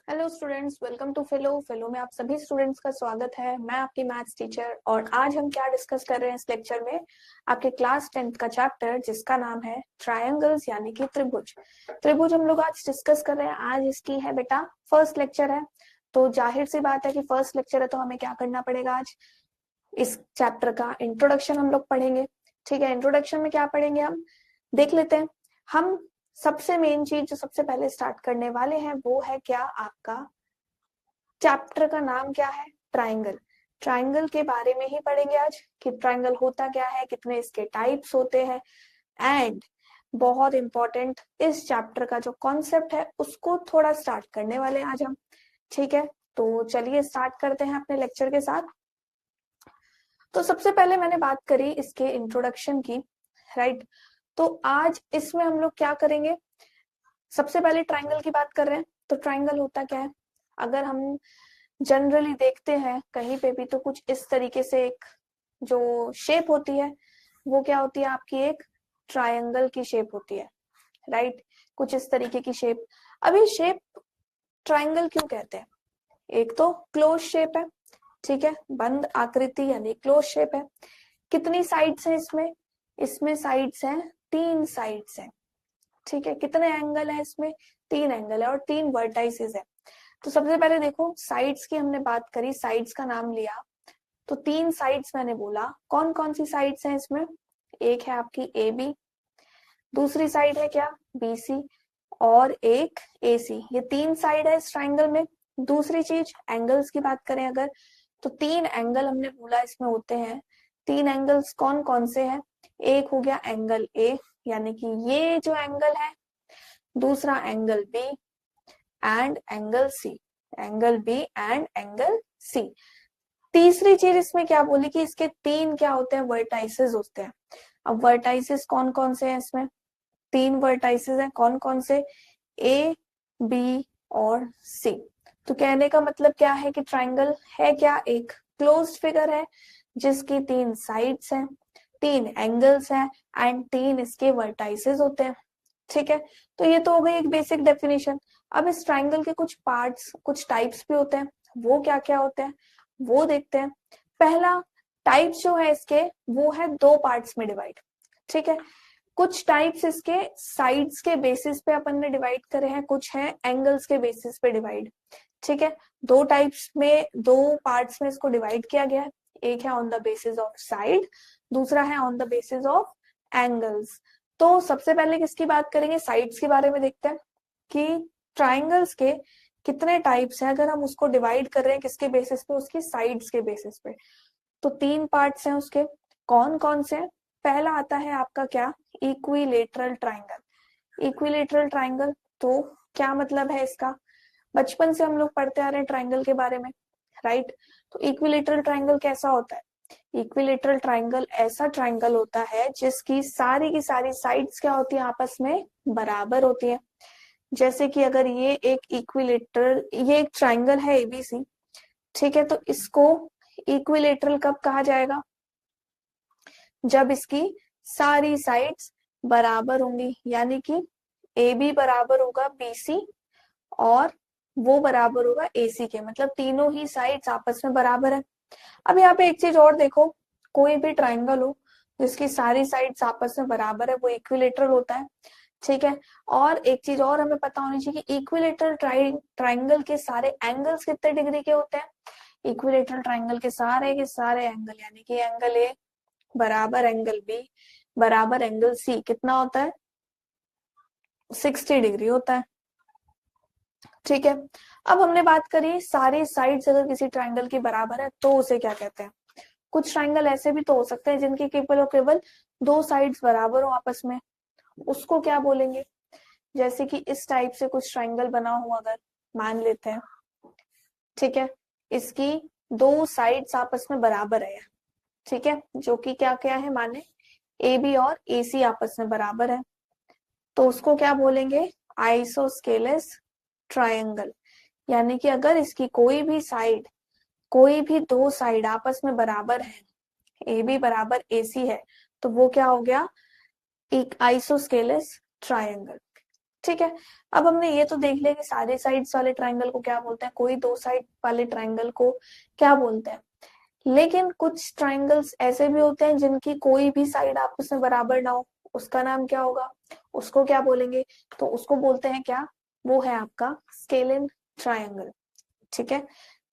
Hello students, welcome to fellow में आप सभी स्टूडेंट्स का स्वागत है। मैं आपकी मैथ्स टीचर और आज हम क्या डिस्कस कर रहे हैं इस लेक्चर में, आपके क्लास 10th का चैप्टर जिसका नाम है ट्रायंगल्स यानी कि त्रिभुज। त्रिभुज हम लोग आज डिस्कस कर रहे हैं। आज इसकी है बेटा फर्स्ट लेक्चर है, तो जाहिर सी बात है कि फर्स्ट लेक्चर है तो हमें क्या करना पड़ेगा, आज इस चैप्टर का इंट्रोडक्शन हम लोग पढ़ेंगे। ठीक है, इंट्रोडक्शन में क्या पढ़ेंगे हम देख लेते हैं। हम सबसे मेन चीज जो सबसे पहले स्टार्ट करने वाले हैं वो है क्या, आपका चैप्टर का नाम क्या है, ट्राइंगल। ट्राइंगल के बारे में ही पढ़ेंगे आज कि ट्राइंगल होता क्या है, कितने इसके टाइप्स होते हैं, एंड बहुत इंपॉर्टेंट इस चैप्टर का जो कॉन्सेप्ट है उसको थोड़ा स्टार्ट करने वाले हैं आज हम। ठीक है, तो चलिए स्टार्ट करते हैं अपने लेक्चर के साथ। तो सबसे पहले मैंने बात करी इसके इंट्रोडक्शन की, राइट। तो आज इसमें हम लोग क्या करेंगे, सबसे पहले ट्राइंगल की बात कर रहे हैं। तो ट्राइंगल होता क्या है, अगर हम जनरली देखते हैं कहीं पे भी तो कुछ इस तरीके से एक जो शेप होती है वो क्या होती है, आपकी एक ट्रायंगल की शेप होती है, राइट। कुछ इस तरीके की शेप। अब ये शेप ट्रायंगल क्यों कहते हैं, एक तो क्लोज शेप है, ठीक है, बंद आकृति यानी क्लोज शेप है। कितनी साइड्स हैं इसमें, इसमें साइड्स हैं, 3 साइड्स हैं, ठीक है। कितने एंगल है इसमें, 3 एंगल है और 3 वर्टाइसेस है। तो सबसे पहले देखो साइड्स की हमने बात करी, साइड्स का नाम लिया तो 3 साइड्स मैंने बोला। कौन कौन सी साइड्स हैं इसमें, एक है आपकी ए बी, दूसरी साइड है क्या बी सी, और एक ए सी। ये 3 साइड है इस ट्राइंगल में। दूसरी चीज एंगल्स की बात करें अगर, तो 3 एंगल हमने बोला इसमें होते हैं। 3 एंगल्स कौन कौन से हैं, एक हो गया एंगल ए यानी कि ये जो एंगल है, दूसरा angle B and angle C, angle B and angle C. तीसरी चीज इसमें क्या बोली कि इसके 3 क्या होते हैं, वर्टाइसेस होते हैं। अब वर्टाइसेस कौन कौन से हैं इसमें, 3 वर्टाइसेस हैं, कौन कौन से, ए बी और सी। तो कहने का मतलब क्या है कि ट्राइंगल है क्या, एक क्लोज्ड फिगर है जिसकी 3 साइड्स हैं, 3 एंगल्स हैं एंड 3 इसके वर्टाइसेस होते हैं, ठीक है। तो ये तो हो गई एक बेसिक डेफिनेशन। अब इस ट्राइंगल के कुछ पार्ट्स, कुछ टाइप्स भी होते हैं, वो क्या क्या होते हैं वो देखते हैं। पहला टाइप्स जो है इसके वो है 2 पार्ट्स में डिवाइड, ठीक है। कुछ टाइप्स इसके साइड्स के बेसिस पे अपन ने डिवाइड करे हैं, कुछ है एंगल्स के बेसिस पे डिवाइड, ठीक है। 2 टाइप्स में, 2 पार्ट्स में इसको डिवाइड किया गया है। एक है on the basis of side, दूसरा है on the basis of angles. तो सबसे पहले किसकी बात करेंगे, साइड्स के बारे में देखते हैं कि ट्राइंगल्स के कितने टाइप्स हैं अगर हम उसको डिवाइड कर रहे हैं किसके बेसिस पे, उसकी साइड्स के बेसिस पे। तो 3 पार्ट्स हैं उसके, कौन कौन से हैं? पहला आता है आपका क्या, इक्विलेटरल ट्राइंगल। इक्विलेटरल ट्राइंगल तो क्या मतलब है इसका, बचपन से हम लोग पढ़ते आ रहे हैं ट्राइंगल के बारे में, राइट। तो इक्विलेटरल ट्राइंगल कैसा होता है, इक्विलेटरल ट्राइंगल ऐसा ट्राइंगल होता है जिसकी सारी की सारी साइड्स क्या होती है, आपस में बराबर होती है। जैसे कि अगर ये एक इक्विलेटरल, ये एक ट्राइंगल है एबीसी, ठीक है, तो इसको इक्विलेटरल कब कहा जाएगा, जब इसकी सारी साइड्स बराबर होंगी, यानी कि ए बी बराबर होगा बीसी और वो बराबर होगा एसी के, मतलब तीनों ही साइड्स आपस में बराबर है। अब यहाँ पे एक चीज और देखो, कोई भी ट्राइंगल हो जिसकी सारी साइड्स आपस में बराबर है वो इक्विलेटरल होता है, ठीक है। और एक चीज और हमें पता होनी चाहिए कि इक्विलेटरल ट्राइंगल के सारे एंगल्स कितने डिग्री के होते हैं, इक्विलेटरल ट्राइंगल के सारे एंगल यानी कि एंगल ए बराबर एंगल बी बराबर एंगल सी कितना होता है, 60 डिग्री होता है, ठीक है। अब हमने बात करी सारी साइड्स अगर किसी ट्राइंगल की बराबर है तो उसे क्या कहते हैं। कुछ ट्राइंगल ऐसे भी तो हो सकते हैं जिनकी केवल और केवल 2 साइड्स बराबर हो आपस में, उसको क्या बोलेंगे। जैसे कि इस टाइप से कुछ ट्राइंगल बना हुआ अगर मान लेते हैं, ठीक है, इसकी 2 साइड्स आपस में बराबर है, ठीक है, जो कि क्या क्या है, माने ए बी और ए सी आपस में बराबर है, तो उसको क्या बोलेंगे, आइसोस्केलेस ट्रायंगल। यानी कि अगर इसकी कोई भी साइड, कोई भी 2 साइड आपस में बराबर है, ए बी बराबर ए सी है, तो वो क्या हो गया, एक आइसोस्केलेस ट्रायंगल, ठीक है, अब हमने ये तो देख लिया कि सारे साइड्स वाले ट्राइंगल को क्या बोलते हैं, कोई दो साइड वाले ट्राइंगल को क्या बोलते हैं। लेकिन कुछ ट्राइंगल्स ऐसे भी होते हैं जिनकी कोई भी साइड आपस में बराबर ना हो, उसका नाम क्या होगा, उसको क्या बोलेंगे, तो उसको बोलते हैं क्या, वो है आपका स्केलिन ट्राइंगल। ठीक है,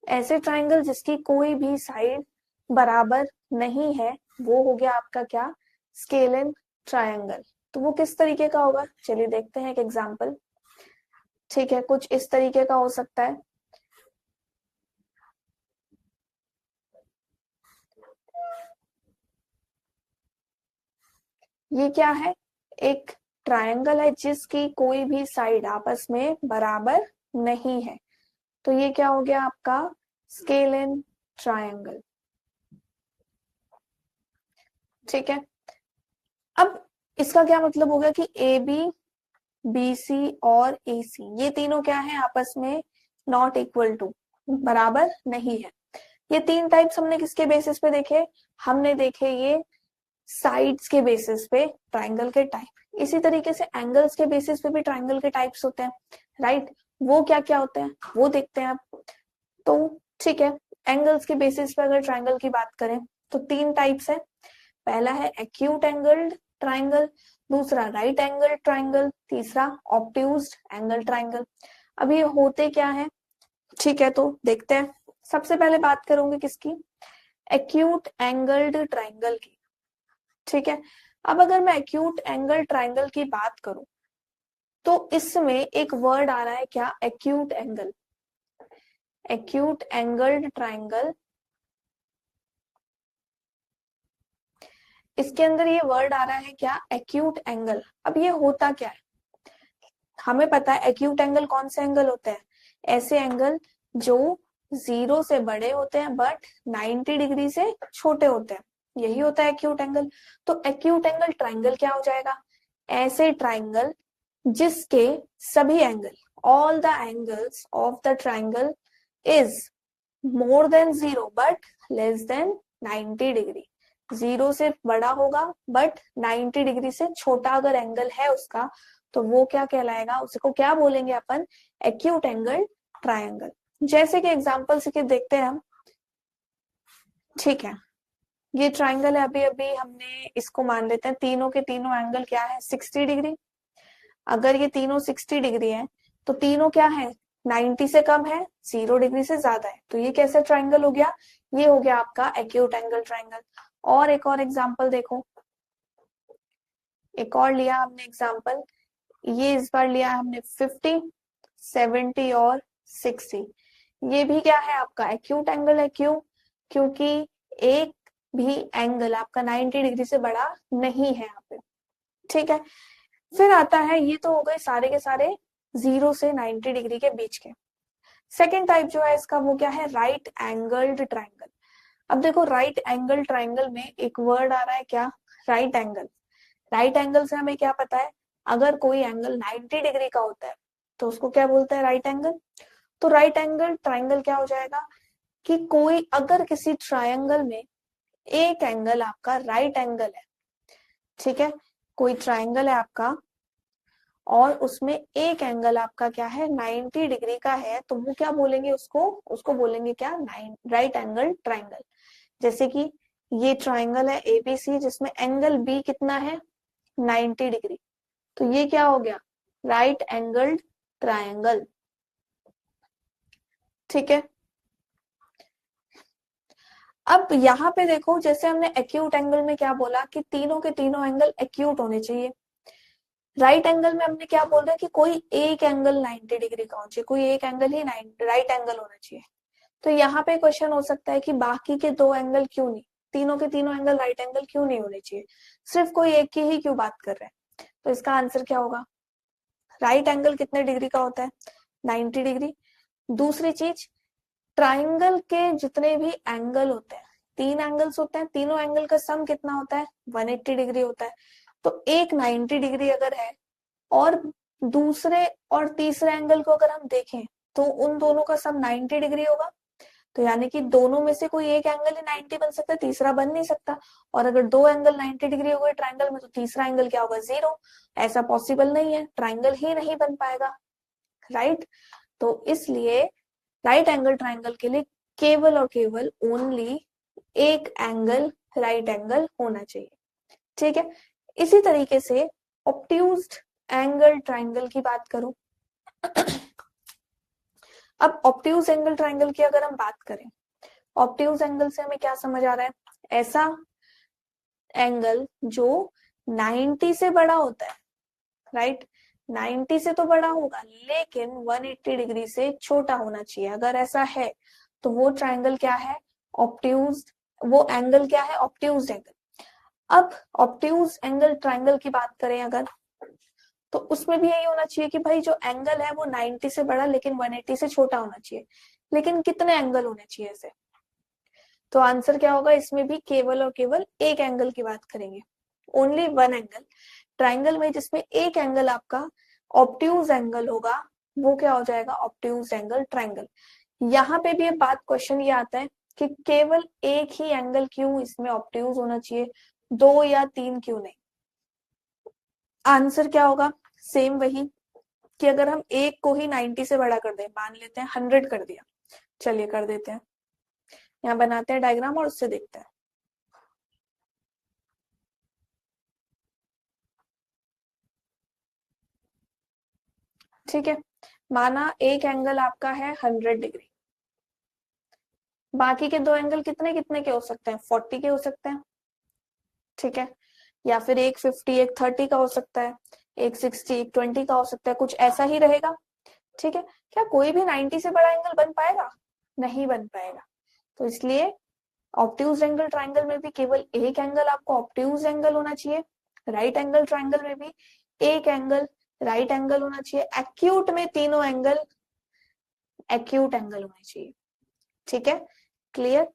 ऐसे ट्राइंगल जिसकी कोई भी साइड बराबर नहीं है वो हो गया आपका क्या, स्केलिन ट्राइंगल। तो वो किस तरीके का होगा, चलिए देखते हैं एक एग्जांपल। ठीक है, कुछ इस तरीके का हो सकता है। ये क्या है, एक ट्रायंगल है जिसकी कोई भी साइड आपस में बराबर नहीं है, तो ये क्या हो गया आपका स्केलिन ट्रायंगल। ठीक है, अब इसका क्या मतलब हो गया कि ए बी, बी सी और ए सी ये तीनों क्या है आपस में नॉट इक्वल टू, बराबर नहीं है। ये तीन टाइप्स हमने किसके बेसिस पे देखे, हमने देखे ये साइड्स के बेसिस पे ट्राइंगल के टाइप। इसी तरीके से एंगल्स के बेसिस पे भी ट्राइंगल के टाइप्स होते हैं, राइट। वो क्या क्या होते हैं वो देखते हैं आप। तो ठीक है, एंगल्स के बेसिस पे अगर ट्राइंगल की बात करें तो तीन टाइप्स है। पहला है एक्यूट एंगल्ड ट्राइंगल, दूसरा राइट एंगल ट्राइंगल, तीसरा ऑब्ट्यूज्ड एंगल ट्राइंगल। अब ये होते क्या है, ठीक है, तो देखते हैं। सबसे पहले बात करूंगी किसकी, एक्यूट एंगल्ड ट्राइंगल की। ठीक है, अब अगर मैं एक्यूट एंगल ट्राइंगल की बात करूं तो इसमें एक वर्ड आ रहा है क्या, acute angle, acute angled triangle. इसके अंदर ये वर्ड आ रहा है क्या, एक्यूट एंगल। अब ये होता क्या है, हमें पता है एक्यूट एंगल कौन से एंगल होते हैं, ऐसे एंगल जो 0 से बड़े होते हैं बट 90 डिग्री से छोटे होते हैं, यही होता है एक्यूट एंगल। तो एक्यूट एंगल ट्राइंगल क्या हो जाएगा, ऐसे ट्राइंगल जिसके सभी angle, all the angles of the triangle is more than 0 but less than 90 degree. 0 से बड़ा होगा बट 90 डिग्री से छोटा अगर एंगल है उसका, तो वो क्या कहलाएगा, उसको क्या बोलेंगे अपन, एक्यूट एंगल ट्राइंगल। जैसे कि एग्जांपल से देखते हैं हम। ठीक है, ये ट्राइंगल है, अभी अभी हमने इसको मान लेते हैं तीनों के तीनों एंगल क्या है, 60 डिग्री। अगर ये तीनों 60 डिग्री है तो तीनों क्या है, 90 से कम है, 0 डिग्री से ज्यादा है, तो ये कैसे ट्राइंगल हो गया, ये हो गया आपका एक्यूट एंगल ट्राइंगल। और एक और एग्जांपल देखो, एक और लिया हमने एग्जांपल, ये इस बार लिया हमने 50, 70 और 60। ये भी क्या है आपका एक्यूट एंगल है, क्यों, क्योंकि एक भी एंगल आपका 90 डिग्री से बड़ा नहीं है यहाँ पे। ठीक है, फिर आता है, ये तो हो गए सारे के सारे 0 से 90 डिग्री के बीच के। सेकेंड टाइप जो है इसका वो क्या है, राइट एंगल्ड ट्राइंगल। अब देखो राइट एंगल ट्राइंगल में एक वर्ड आ रहा है क्या, राइट एंगल। राइट एंगल से हमें क्या पता है, अगर कोई एंगल 90 डिग्री का होता है तो उसको क्या बोलते हैं, राइट एंगल। तो राइट एंगल ट्राइंगल क्या हो जाएगा कि कोई अगर किसी ट्राइंगल में एक एंगल आपका राइट एंगल है, ठीक है, कोई ट्राइंगल है आपका और उसमें एक एंगल आपका क्या है 90 डिग्री का है, तो वो क्या बोलेंगे, उसको उसको बोलेंगे क्या, राइट एंगल ट्राइंगल। जैसे कि ये ट्राइंगल है एबीसी जिसमें एंगल बी कितना है 90 डिग्री, तो ये क्या हो गया, राइट एंगल्ड ट्राइंगल। ठीक है, अब यहाँ पे देखो जैसे हमने एक्यूट एंगल में क्या बोला कि तीनों के तीनों एंगल एक्यूट होने चाहिए। राइट एंगल में हमने क्या बोल रहे हैं कि कोई एक एंगल 90 डिग्री का होना चाहिए, कोई एक एंगल ही राइट एंगल होना चाहिए। तो यहाँ पे क्वेश्चन हो सकता है कि बाकी के दो एंगल क्यों नहीं, तीनों के तीनों एंगल राइट एंगल क्यों नहीं होने चाहिए, सिर्फ कोई एक की ही क्यों बात कर रहे हैं। तो इसका आंसर क्या होगा, राइट एंगल कितने डिग्री का होता है, 90 डिग्री। दूसरी चीज, ट्राइंगल के जितने भी एंगल होते हैं, तीन एंगल्स होते हैं, तीनों एंगल का सम कितना होता है, 180 डिग्री होता है। तो एक 90 डिग्री अगर है और दूसरे और तीसरे एंगल को अगर हम देखें तो उन दोनों का सम 90 डिग्री होगा। तो यानी कि दोनों में से कोई एक एंगल ही 90 बन सकता है, तीसरा बन नहीं सकता। और अगर दो एंगल 90 डिग्री हो गए ट्राइंगल में, तो तीसरा एंगल क्या होगा, 0। ऐसा पॉसिबल नहीं है, ट्राइंगल ही नहीं बन पाएगा, राइट। तो इसलिए राइट एंगल ट्राइंगल के लिए केवल और केवल ओनली एक एंगल राइट एंगल होना चाहिए, ठीक है। इसी तरीके से ऑब्ट्यूज्ड एंगल ट्राइंगल की बात करूं। अब ऑब्ट्यूज एंगल ट्राइंगल की अगर हम बात करें, ऑब्ट्यूज एंगल से हमें क्या समझ आ रहा है, ऐसा एंगल जो 90 से बड़ा होता है, राइट। 90 से तो बड़ा होगा लेकिन 180 डिग्री से छोटा होना चाहिए। अगर ऐसा है तो वो ट्राइंगल क्या है, ऑब्ट्यूज, वो एंगल क्या है, ऑब्ट्यूज एंगल। अब ऑब्ट्यूज एंगल ट्राइंगल की बात करें अगर, तो उसमें भी यही होना चाहिए कि भाई जो एंगल है वो 90 से बड़ा लेकिन 180 से छोटा होना चाहिए। लेकिन कितने एंगल होने चाहिए ऐसे, तो आंसर क्या होगा, इसमें भी केवल और केवल एक एंगल की बात करेंगे, ओनली वन एंगल। ट्राइंगल में जिसमें एक एंगल आपका ऑब्ट्यूज एंगल होगा वो क्या हो जाएगा, ऑब्ट्यूज एंगल ट्राइंगल। यहाँ पे भी बात क्वेश्चन ये आता है कि केवल एक ही एंगल क्यों इसमें ऑब्ट्यूज होना चाहिए, दो या तीन क्यों नहीं। आंसर क्या होगा, सेम वही कि अगर हम एक को ही 90 से बड़ा कर दें, मान लेते हैं 100 कर दिया, चलिए कर देते हैं, यहाँ बनाते हैं डायग्राम और उससे देखते हैं। ठीक है, माना एक एंगल आपका है 100 डिग्री, बाकी के दो एंगल कितने कितने के हो सकते हैं, 40 के हो सकते हैं, ठीक है। या फिर एक 50 एक 30 का हो सकता है, एक 60 एक 20 का हो सकता है, कुछ ऐसा ही रहेगा, ठीक है। क्या कोई भी 90 से बड़ा एंगल बन पाएगा, नहीं बन पाएगा। तो इसलिए ऑब्ट्यूज एंगल ट्राइंगल में भी केवल एक एंगल आपको ऑब्ट्यूज एंगल होना चाहिए, राइट एंगल ट्राइंगल में भी एक एंगल राइट एंगल होना चाहिए, एक्यूट में तीनों एंगल एक्यूट एंगल होने चाहिए, ठीक है। क्लियर,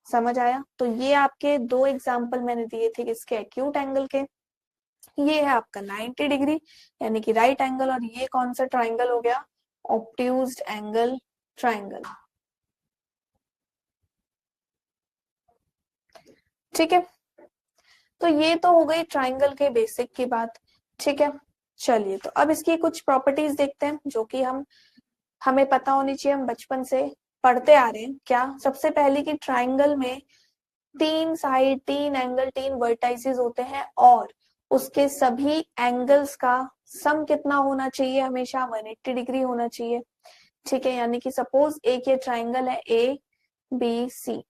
समझ आया। तो ये आपके दो एग्जांपल मैंने दिए थे इसके एक्यूट एंगल के। ये है आपका 90 डिग्री यानी कि राइट एंगल, और ये कौन सा ट्राइंगल हो गया, ऑब्ट्यूज्ड एंगल ट्राइंगल, ठीक है। तो ये तो हो गई ट्राइंगल के बेसिक की बात, ठीक है। चलिए तो अब इसकी कुछ प्रॉपर्टीज देखते हैं जो कि हमें पता होनी चाहिए, हम बचपन से पढ़ते आ रहे हैं। क्या, सबसे पहले कि ट्राइंगल में तीन साइड, तीन एंगल, तीन वर्टाइसेस होते हैं और उसके सभी एंगल्स का सम कितना होना चाहिए, हमेशा 180 डिग्री होना चाहिए, ठीक है। यानी कि सपोज एक ये ट्राइंगल है ए बी सी,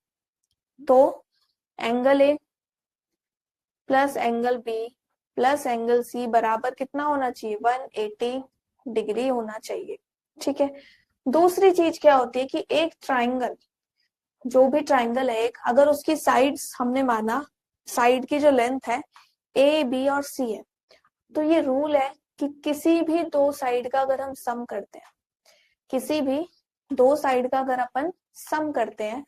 तो angle A plus angle B plus angle C बराबर कितना होना चाहिए, 180 डिग्री होना चाहिए, ठीक है। दूसरी चीज क्या होती है कि एक ट्राइंगल, जो भी ट्राइंगल है एक, अगर उसकी साइड्स हमने माना, साइड की जो लेंथ है ए बी और सी है, तो ये रूल है कि किसी भी दो साइड का अगर हम सम करते हैं, किसी भी दो साइड का अगर अपन सम करते हैं,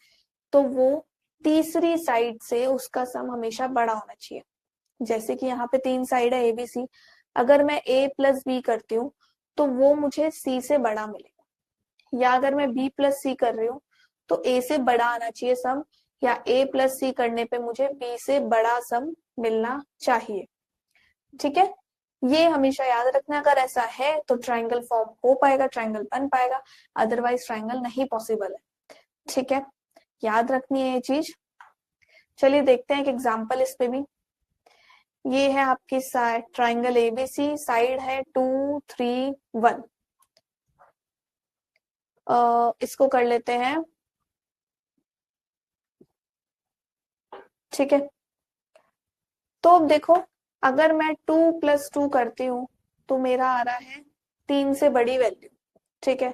तो वो तीसरी साइड से उसका सम हमेशा बड़ा होना चाहिए। जैसे कि यहाँ पे तीन साइड है ए बी सी, अगर मैं ए प्लस बी करती हूँ तो वो मुझे सी से बड़ा मिलेगा, या अगर मैं बी प्लस सी कर रही हूँ तो ए से बड़ा आना चाहिए सम, या ए प्लस सी करने पे मुझे बी से बड़ा सम मिलना चाहिए, ठीक है। ये हमेशा याद रखना, अगर ऐसा है तो ट्राइंगल फॉर्म हो पाएगा, ट्राइंगल बन पाएगा, अदरवाइज ट्राइंगल नहीं पॉसिबल है, ठीक है। याद रखनी है ये चीज। चलिए देखते हैं एक एग्जांपल इस पे भी। ये है आपकी साइड ट्राइंगल एबीसी, साइड है 2 3 1, इसको कर लेते हैं, ठीक है। तो अब देखो, अगर मैं 2 + 2 करती हूँ तो मेरा आ रहा है 3 से बड़ी वैल्यू, ठीक है।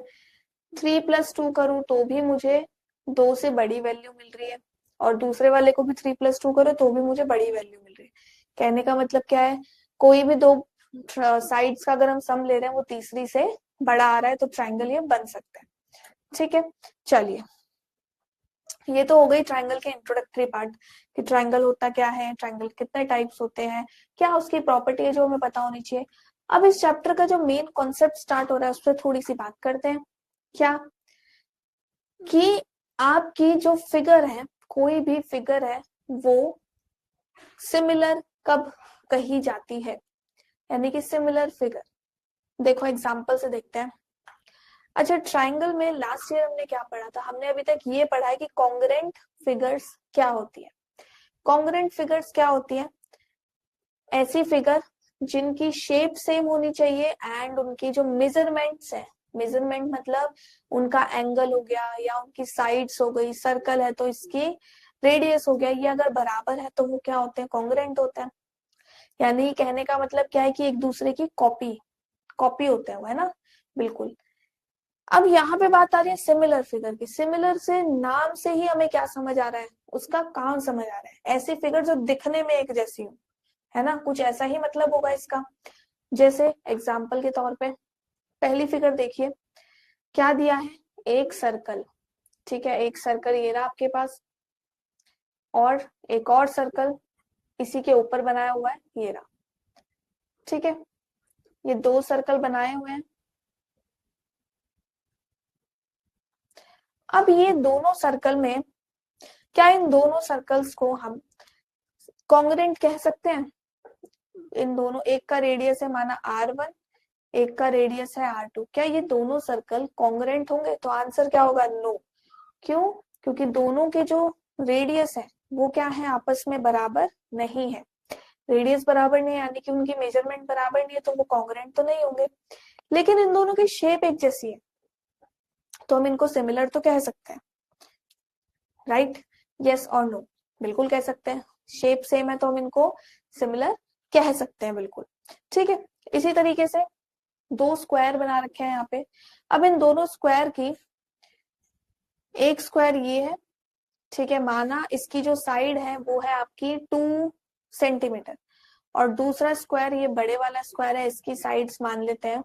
3 + 2 करूँ तो भी मुझे 2 से बड़ी वैल्यू मिल रही है, और दूसरे वाले को भी 3 + 2 करो तो भी मुझे बड़ी वैल्यू मिल रही है। कहने का मतलब क्या है, कोई भी दो साइड्स का अगर हम सम ले रहे हैं वो तीसरी से बड़ा आ रहा है तो ट्राइंगल ये बन सकता है, ठीक है। चलिए, ये तो हो गई ट्राइंगल के इंट्रोडक्टरी पार्ट कि ट्राइंगल होता क्या है, ट्राइंगल कितने टाइप्स होते हैं, क्या उसकी प्रॉपर्टी है जो हमें पता होनी चाहिए। अब इस चैप्टर का जो मेन कॉन्सेप्ट स्टार्ट हो रहा है उस पर थोड़ी सी बात करते हैं। क्या कि आपकी जो फिगर है, कोई भी फिगर है, वो सिमिलर कब कही जाती है, यानी कि सिमिलर फिगर। देखो एग्जांपल से देखते हैं। अच्छा, ट्राइंगल में लास्ट ईयर हमने क्या पढ़ा था? हमने अभी तक ये पढ़ा है कि कॉन्ग्रेंट फिगर्स क्या होती है। कॉन्ग्रेंट फिगर्स क्या होती है? ऐसी फिगर जिनकी शेप सेम होनी चाहिए एंड उनकी जो मेजरमेंट्स है, मेजरमेंट मतलब उनका एंगल हो गया या उनकी साइड्स हो गई, सर्कल है तो इसकी रेडियस हो गया, ये अगर बराबर है तो वो क्या होते हैं? कॉन्ग्रेंट होते हैं। यानी कहने का मतलब क्या है कि एक दूसरे की कॉपी कॉपी होते हैं वो, है ना? बिल्कुल। अब यहाँ पे बात आ रही है सिमिलर फिगर की। सिमिलर से नाम से ही हमें क्या समझ आ रहा है? उसका काम समझ आ रहा है। ऐसी फिगर जो दिखने में एक जैसी हो, है ना? कुछ ऐसा ही मतलब होगा इसका। जैसे एग्जाम्पल के तौर पे पहली फिगर देखिए, क्या दिया है? एक सर्कल। ठीक है, एक सर्कल ये रहा आपके पास, और एक और सर्कल इसी के ऊपर बनाया हुआ है, ये रहा। ठीक है, ये दो सर्कल बनाए हुए हैं। अब ये दोनों सर्कल में, क्या इन दोनों सर्कल्स को हम कॉन्ग्रेंट कह सकते हैं? इन दोनों, एक का रेडियस है माना R1, एक का रेडियस है R2, क्या ये दोनों सर्कल कॉन्ग्रेंट होंगे? तो आंसर क्या होगा? नो। क्यों? क्योंकि दोनों के जो रेडियस है वो क्या है? आपस में बराबर नहीं है। रेडियस बराबर नहीं है यानी कि उनकी मेजरमेंट बराबर नहीं है, तो वो कॉन्ग्रेंट तो नहीं होंगे। लेकिन इन दोनों की शेप एक जैसी है, तो हम इनको सिमिलर तो कह सकते हैं। राइट? यस और नो? बिल्कुल कह सकते हैं। शेप सेम है तो हम इनको सिमिलर कह सकते हैं, बिल्कुल। ठीक है, इसी तरीके से दो स्क्वायर बना रखे हैं यहाँ पे। अब इन दोनों स्क्वायर की, एक स्क्वायर ये है, ठीक है, माना इसकी जो साइड है वो है आपकी 2 सेंटीमीटर, और दूसरा स्क्वायर ये बड़े वाला स्क्वायर है, इसकी साइड्स मान लेते हैं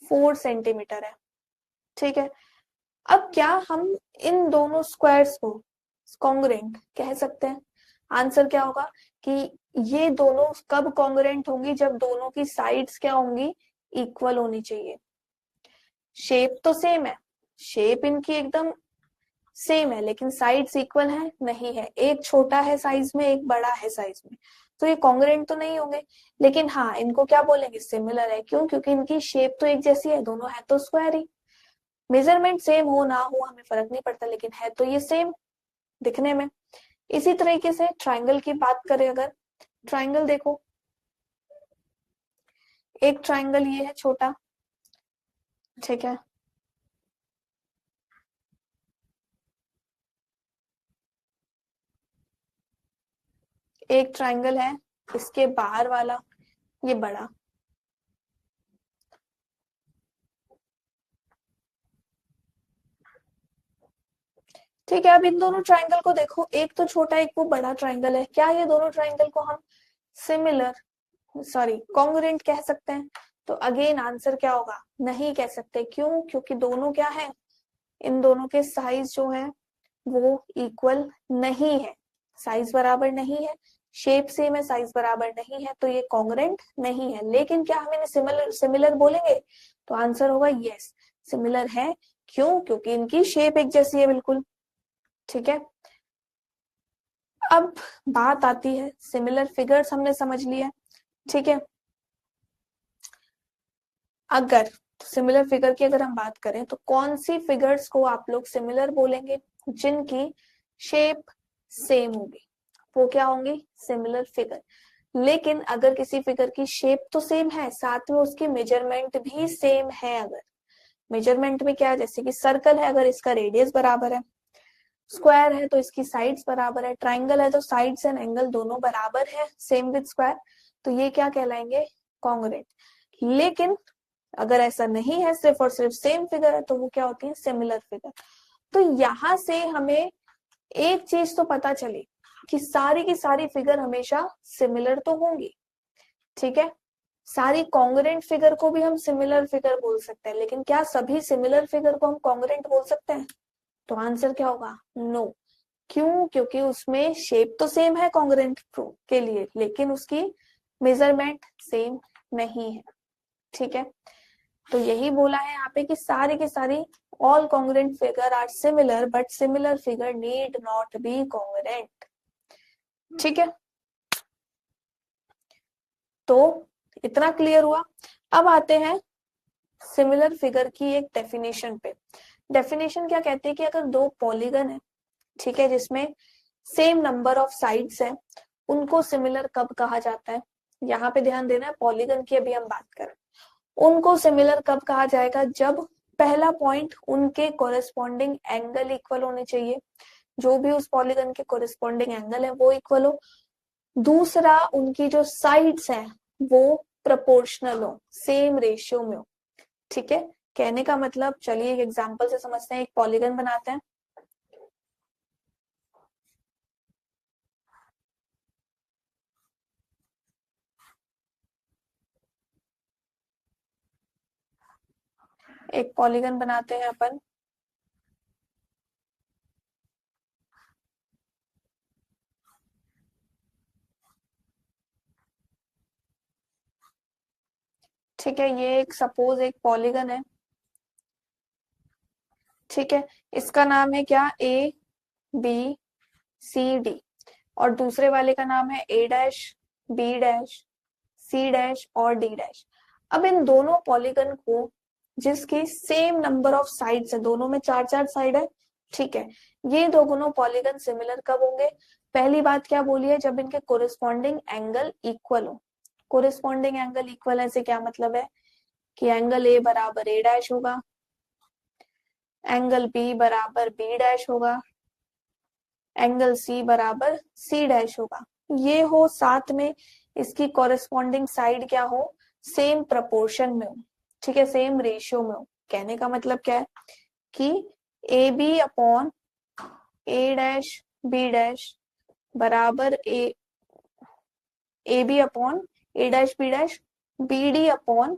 4 सेंटीमीटर है। ठीक है, अब क्या हम इन दोनों स्क्वायर्स को कॉन्ग्रेंट कह सकते हैं? आंसर क्या होगा कि ये दोनों कब कॉन्ग्रेंट होंगी? जब दोनों की साइड्स क्या होंगी? इक्वल होनी चाहिए। शेप तो सेम है, शेप इनकी एकदम सेम है, लेकिन साइड्स इक्वल है नहीं है। एक छोटा है साइज में, एक बड़ा है साइज में, तो ये कॉन्ग्रेंट तो नहीं होंगे। लेकिन हाँ, इनको क्या बोलेंगे? सिमिलर है। क्यों? क्योंकि इनकी शेप तो एक जैसी है, दोनों है तो स्क्वायर ही। मेजरमेंट सेम हो ना हो हमें फर्क नहीं पड़ता, लेकिन है तो ये सेम दिखने में। इसी तरीके से ट्राइंगल की बात करें अगर, ट्राइंगल देखो, एक ट्राइंगल ये है छोटा, ठीक है, एक ट्राइंगल है इसके बाहर वाला ये बड़ा। ठीक है, अब इन दोनों ट्राइंगल को देखो, एक तो छोटा एक वो बड़ा ट्राइंगल है, क्या ये दोनों ट्राइंगल को हम सिमिलर, सॉरी कॉन्ग्रुएंट कह सकते हैं? तो अगेन आंसर क्या होगा? नहीं कह सकते। क्यों? क्योंकि दोनों क्या है? इन दोनों के साइज जो है वो इक्वल नहीं है, साइज बराबर नहीं है, शेप सेम है, साइज बराबर नहीं है, तो ये कॉन्ग्रुएंट नहीं है। लेकिन क्या हम इन्हें सिमिलर सिमिलर बोलेंगे? तो आंसर होगा यस, सिमिलर है। क्यों? क्योंकि इनकी शेप एक जैसी है, बिल्कुल। ठीक है, अब बात आती है, सिमिलर फिगर्स हमने समझ लिया, ठीक है। अगर सिमिलर फिगर की अगर हम बात करें तो कौन सी फिगर्स को आप लोग सिमिलर बोलेंगे? जिनकी शेप सेम होगी वो क्या होंगी? Similar figure. लेकिन अगर किसी फिगर की शेप तो सेम है, साथ में उसकी मेजरमेंट भी सेम है, अगर मेजरमेंट में क्या है, जैसे कि सर्कल है अगर इसका रेडियस बराबर है, स्क्वायर है तो इसकी साइड्स बराबर है, ट्राइंगल है तो साइड्स एंड एंगल दोनों बराबर है, सेम विद स्क्वायर, तो ये क्या कहलाएंगे? कॉन्ग्रुएंट। लेकिन अगर ऐसा नहीं है, सिर्फ और सिर्फ सेम फिगर है, तो वो क्या होती है? Similar figure. तो यहां से हमें एक चीज तो पता चली कि सारी की सारी फिगर हमेशा सिमिलर तो होंगी, ठीक है। सारी कॉन्ग्रुएंट फिगर को भी हम सिमिलर फिगर बोल सकते हैं, लेकिन क्या सभी सिमिलर फिगर को हम कॉन्ग्रुएंट बोल सकते हैं? तो आंसर क्या होगा? नो। क्यों? क्योंकि उसमें शेप तो सेम है कॉन्ग्रुएंट के लिए, लेकिन उसकी मेजरमेंट सेम नहीं है, ठीक है। तो यही बोला है यहाँ पे कि सारी की सारी all congruent figure are similar but similar figure need not be congruent. ठीक है, तो इतना क्लियर हुआ। अब आते हैं सिमिलर फिगर की एक डेफिनेशन पे। डेफिनेशन क्या कहती है कि अगर दो पॉलीगन है, ठीक है, जिसमें सेम नंबर ऑफ साइड्स है, उनको सिमिलर कब कहा जाता है। यहाँ पे ध्यान देना है, पॉलीगन की अभी हम बात करें, उनको सिमिलर कब कहा जाएगा, जब पहला पॉइंट उनके कोरेस्पॉन्डिंग एंगल इक्वल होने चाहिए, जो भी उस पॉलीगन के कोरेस्पॉन्डिंग एंगल है वो इक्वल हो। दूसरा, उनकी जो साइड्स हैं वो प्रोपोर्शनल हो, सेम रेशियो में हो। ठीक है, कहने का मतलब, चलिए एक एग्जांपल से समझते हैं। एक पॉलीगन बनाते हैं, एक पॉलीगन बनाते हैं अपन। ठीक है, ये एक सपोज एक पॉलीगन है। ठीक है, इसका नाम है क्या, ए बी सी डी, और दूसरे वाले का नाम है A dash B dash C dash और डी डैश। अब इन दोनों पॉलीगन को, जिसकी सेम नंबर ऑफ साइड्स है, दोनों में चार चार साइड है, ठीक है, ये दोनों पॉलीगन सिमिलर कब होंगे। पहली बात क्या बोली है, जब इनके कोरिस्पॉन्डिंग एंगल इक्वल हो। कोरिस्पॉन्डिंग एंगल इक्वल है से क्या मतलब है कि एंगल ए बराबर ए डैश होगा, एंगल बी बराबर बी डैश होगा, एंगल सी बराबर सी डैश होगा। ये हो, साथ में इसकी कॉरेस्पॉन्डिंग साइड क्या हो, सेम प्रपोर्शन में हो। ठीक है, सेम रेशियो में हो। कहने का मतलब क्या है कि A B upon A dash B dash बराबर A B upon A dash B dash, B D upon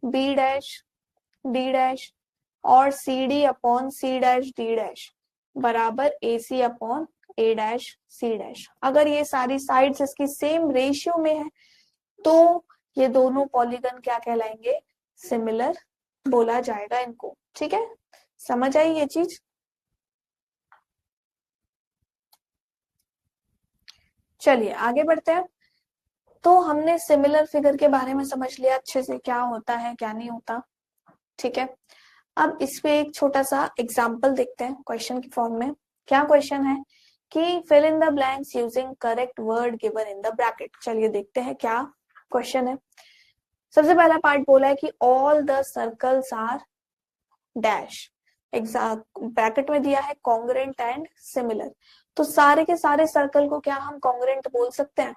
B dash D dash और C D upon C dash D dash बराबर A C upon A dash C dash. अगर ये सारी sides इसकी same ratio में है तो ये दोनों पॉलीगन क्या कहलाएंगे, सिमिलर बोला जाएगा इनको। ठीक है, समझ आई ये चीज। चलिए आगे बढ़ते हैं। तो हमने सिमिलर फिगर के बारे में समझ लिया अच्छे से, क्या होता है क्या नहीं होता। ठीक है, अब इस पे एक छोटा सा एग्जाम्पल देखते हैं क्वेश्चन की फॉर्म में। क्या क्वेश्चन है कि fill in the blanks using correct word given in the bracket. चलिए देखते हैं क्या क्वेश्चन है। सबसे पहला पार्ट बोला है कि all the circles are dash, exact bracket में दिया है कॉन्ग्रुएंट एंड सिमिलर। तो सारे के सारे सर्कल को क्या हम कॉन्ग्रुएंट बोल सकते हैं,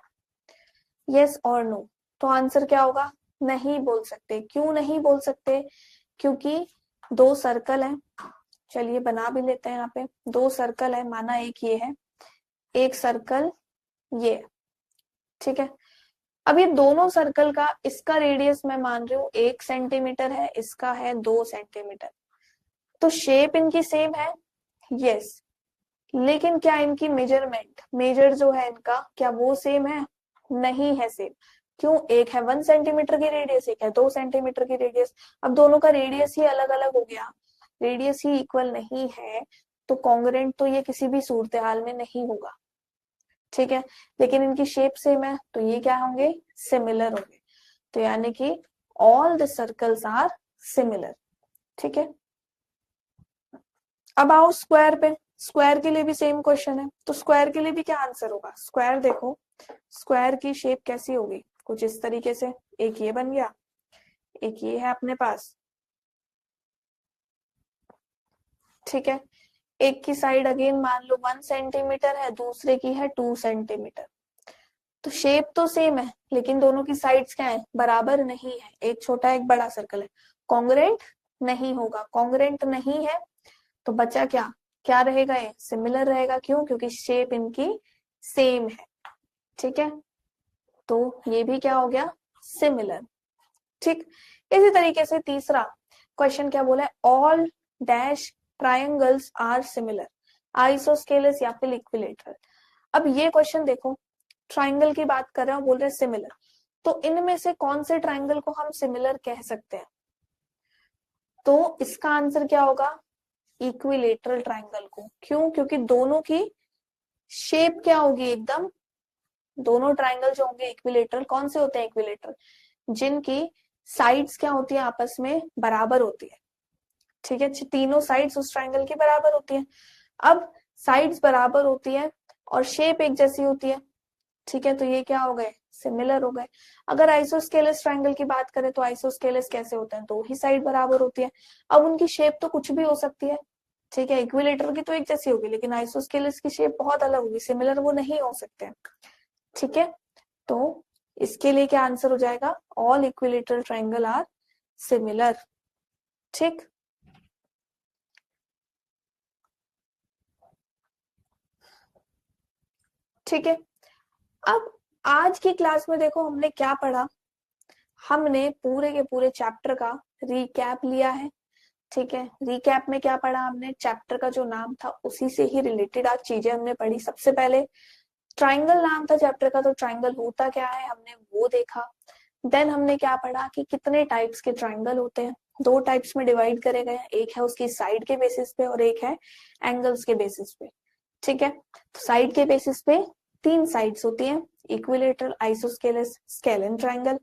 यस और नो। तो आंसर क्या होगा, नहीं बोल सकते। क्यों नहीं बोल सकते, क्योंकि दो सर्कल है। चलिए बना भी लेते हैं, यहाँ पे दो सर्कल है, माना एक ये है, एक सर्कल ये। ठीक है, अब ये दोनों सर्कल का, इसका रेडियस मैं मान रही हूँ 1 सेंटीमीटर है, इसका है 2 सेंटीमीटर। तो शेप इनकी सेम है, यस, लेकिन क्या इनकी मेजरमेंट, मेजर जो है इनका, क्या वो सेम है, नहीं है सेम। क्यों, एक है 1 सेंटीमीटर की रेडियस, एक है 2 सेंटीमीटर की रेडियस। अब दोनों का रेडियस ही अलग अलग हो गया, रेडियस ही इक्वल नहीं है, तो कॉन्ग्रुएंट तो ये किसी भी सूरत हाल में नहीं होगा। ठीक है, लेकिन इनकी शेप सेम है तो ये क्या होंगे, सिमिलर होंगे। तो यानी कि all the circles are similar. ठीक है, अब आओ स्क्वायर पे। स्क्वायर के लिए भी सेम क्वेश्चन है, तो स्क्वायर के लिए भी क्या आंसर होगा। स्क्वायर देखो, स्क्वायर की शेप कैसी होगी, कुछ इस तरीके से। एक ये बन गया, एक ये है अपने पास। ठीक है, एक की साइड अगेन मान लो 1 सेंटीमीटर है, दूसरे की है 2 सेंटीमीटर। तो शेप तो सेम है, लेकिन दोनों की साइड्स क्या है, बराबर नहीं है। एक छोटा एक बड़ा सर्कल है, कॉन्ग्रुएंट नहीं होगा। कॉन्ग्रुएंट नहीं है तो बचा क्या, क्या रहेगा, ये सिमिलर रहेगा। क्यों, क्योंकि शेप इनकी सेम है। ठीक है, तो ये भी क्या हो गया, सिमिलर। ठीक, इसी तरीके से तीसरा क्वेश्चन क्या बोला है, all dash triangles are similar, isosceles या फिर इक्विलेटरल। अब ये क्वेश्चन देखो, ट्रायंगल की बात कर रहे हैं, बोल रहे हैं सिमिलर। तो इनमें से कौन से ट्रायंगल को हम सिमिलर कह सकते हैं। तो इसका आंसर क्या होगा? इक्विलेटरल ट्राइंगल को। क्यों? क्योंकि दोनों की शेप क्या होगी? एकदम, दोनों ट्राइंगल जो होंगे इक्विलेटरल, कौन से होते हैं इक्विलेटरल? जिनकी साइड्स क्या होती है? आपस में बराबर होती है। ठीक है, तीनों साइड्स उस ट्राइंगल की बराबर होती है। अब साइड्स बराबर होती है और शेप एक जैसी होती है। ठीक है, तो ये क्या हो गए? सिमिलर हो गए। अगर आइसोस्केलस ट्राइंगल की बात करें तो आइसोस्केलस कैसे होते हैं? दो ही साइड बराबर होती है। अब उनकी शेप तो कुछ भी हो सकती है। ठीक है, इक्विलेटर की तो एक जैसी होगी, लेकिन आइसोस्केलस की शेप बहुत अलग होगी, सिमिलर वो नहीं हो सकते। ठीक है, तो इसके लिए क्या आंसर हो जाएगा? All equilateral triangle are similar. ठीक, ठीक है। अब आज की क्लास में देखो हमने क्या पढ़ा। हमने पूरे के पूरे चैप्टर का रिकैप लिया है। ठीक है, रिकैप में क्या पढ़ा हमने? चैप्टर का जो नाम था उसी से ही रिलेटेड आज चीजें हमने पढ़ी। सबसे पहले ट्राइंगल नाम था चैप्टर का, तो ट्राइंगल होता क्या है हमने वो देखा। देन हमने क्या पढ़ा कि कितने टाइप्स के ट्राइंगल होते हैं। दो टाइप्स में डिवाइड करे गए हैं, एक है उसकी साइड के बेसिस पे और एक है एंगल्स के बेसिस पे। ठीक है, तो साइड के बेसिस पे तीन साइड्स होती हैं, equilateral, isosceles, scalene triangle.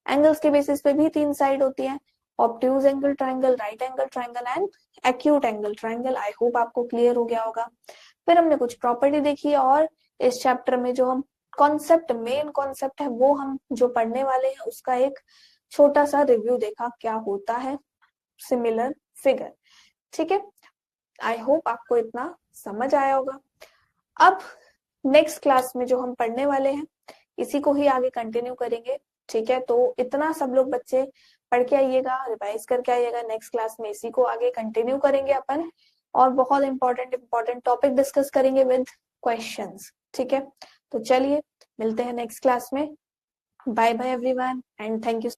Angles के बेसिस पे भी तीन साइड होती है, obtuse angle triangle, right angle triangle and acute angle triangle. I hope आपको क्लियर हो गया होगा। फिर हमने कुछ प्रॉपर्टी देखी और इस चैप्टर में जो हम कॉन्सेप्ट, मेन कॉन्सेप्ट है वो हम जो पढ़ने वाले हैं उसका एक छोटा सा रिव्यू देखा, क्या होता है सिमिलर फिगर। ठीक है, आई होप आपको इतना समझ आया होगा। अब नेक्स्ट क्लास में जो हम पढ़ने वाले हैं इसी को ही आगे कंटिन्यू करेंगे। ठीक है, तो इतना सब लोग बच्चे पढ़ के आइएगा, रिवाइज करके आइएगा। नेक्स्ट क्लास में इसी को आगे कंटिन्यू करेंगे अपन, और बहुत इंपॉर्टेंट इंपॉर्टेंट टॉपिक डिस्कस करेंगे विद क्वेश्चंस। ठीक है, तो चलिए मिलते हैं नेक्स्ट क्लास में। Bye bye everyone and thank you.